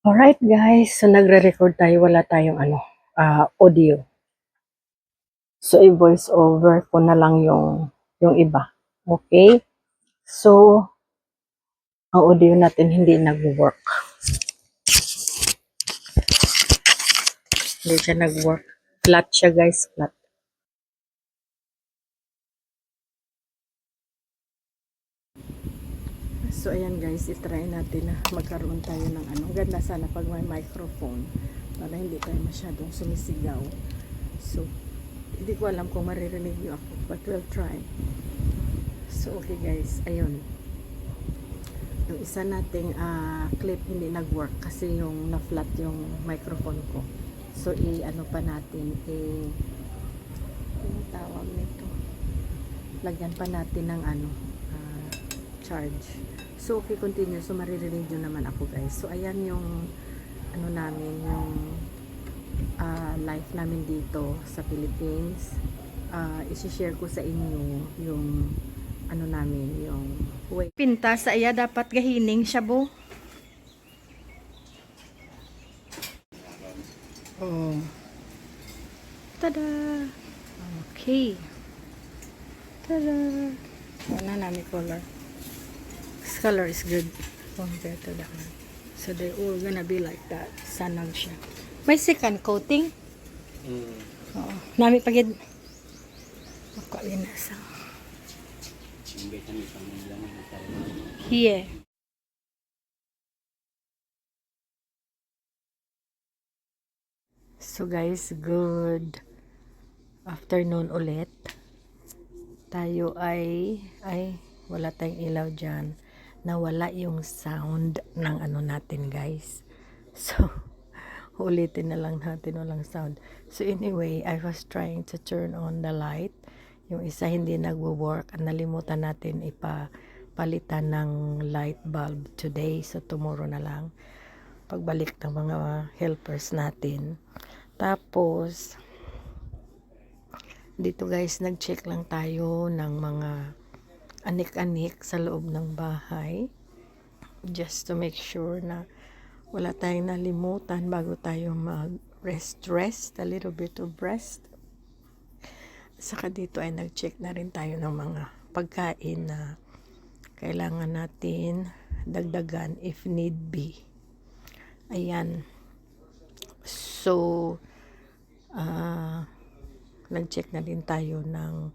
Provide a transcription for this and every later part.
Alright guys, so nagre-record tayo, wala tayong audio. So i-voice over ko na lang yung iba. Okay? So, ang audio natin hindi nag-work. Hindi siya nag-work. Flat siya guys, flat. So ayan guys, itry natin na magkaroon tayo ng ganda sana pag may microphone para hindi tayo masyadong sumisigaw. So, hindi ko alam kung maririnig niyo ako, but we'll try. So okay guys, ayun. Yung isa nating clip hindi nag-work kasi yung na-flat yung microphone ko. So i-ano pa natin, ano tawag nito? Lagyan pa natin ng charge. So okay, continue. So maririnig nyo naman ako guys. So ayan yung namin, yung life namin dito sa Philippines. I-share ko sa inyo yung namin, yung way. Pinta sa iya dapat gahining siya bo. Oh. Tada! Okay. Tada! Wala namin color. This color is good compared to that one. So they're all gonna be like that. Sanag siya. May second coating? Oo. Nami pagid. Makalina sa. Yeah. So guys, good afternoon ulit. Tayo ay wala tayong ilaw dyan. Nawala yung sound ng natin guys. So, ulitin na lang natin, walang sound. So anyway, I was trying to turn on the light. Yung isa hindi nagwo-work. Nalimutan natin ipapalitan ng light bulb today. So tomorrow na lang. Pagbalik ng mga helpers natin. Tapos, dito guys, nag-check lang tayo ng mga anik-anik sa loob ng bahay. Just to make sure na wala tayong nalimutan bago tayo mag-rest. A little bit of rest. Saka dito ay nag-check na rin tayo ng mga pagkain na kailangan natin dagdagan if need be. Ayan. So, nag-check na din tayo ng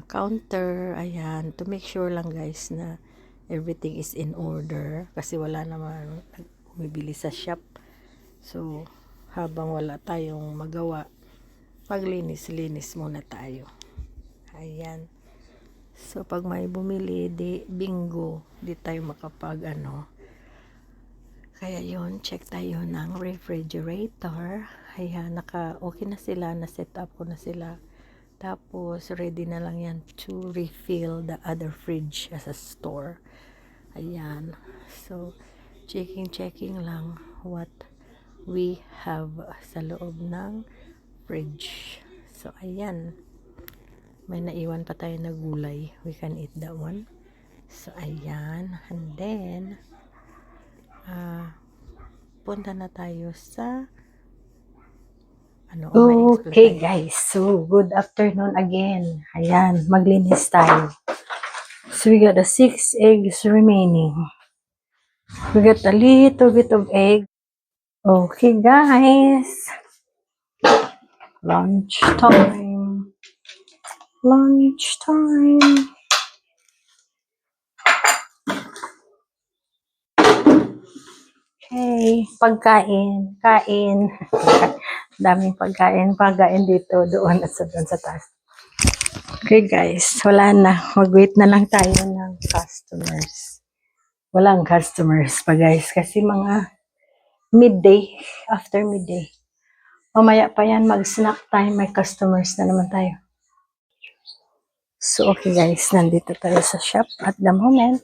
counter. Ayan. To make sure lang guys na everything is in order. Kasi wala naman bumibili sa shop. So, habang wala tayong magawa, paglinis-linis muna tayo. Ayan. So, pag may bumili, bingo, di tayo makapag Kaya yun, check tayo ng refrigerator. Ayan, okay na sila, na-set up ko na sila. Tapos, ready na lang yan to refill the other fridge as a store. Ayan. So, checking lang what we have sa loob ng fridge. So, ayan. May naiwan pa tayo na gulay. We can eat that one. So, ayan. And then, punta na tayo sa okay guys, so good afternoon again. Ayan, maglinis tayo. So we got the 6 eggs remaining. We got a little bit of egg. Okay guys, lunch time. Okay, kain. Daming pagkain dito, doon at doon sa taas. Okay guys, wala na. Mag-wait na lang tayo ng customers. Walang customers pa guys kasi mga midday, after midday. Mamaya pa yan, mag-snack time, may customers na naman tayo. So okay guys, nandito tayo sa shop at the moment.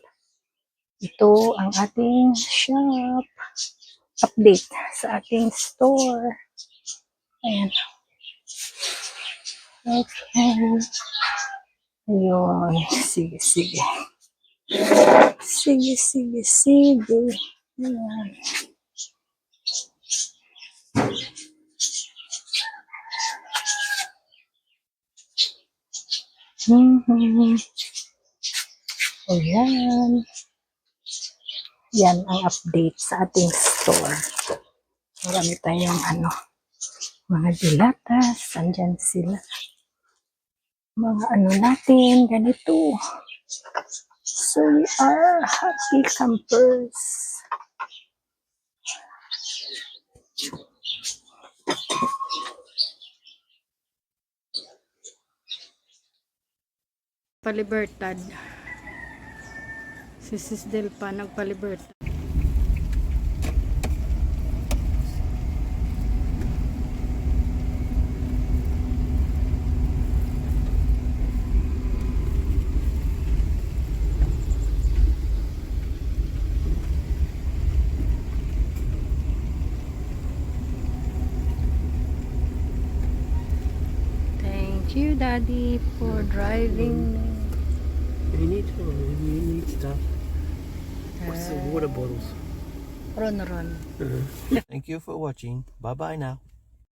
Ito ang ating shop. Update sa ating store. Ayan. Okay. Ayun. Sige. Sige. Ayan. Ayan. Yan ang update sa ating store. Marami tayong mga dilatas. Andyan sila. Mga natin, ganito. So we are happy campers. Palibertad. Si Sis Delpa nagpalibertad. Thank you, Daddy, for driving. You need stuff. What's the water bottles? Ron. Thank you for watching. Bye bye now.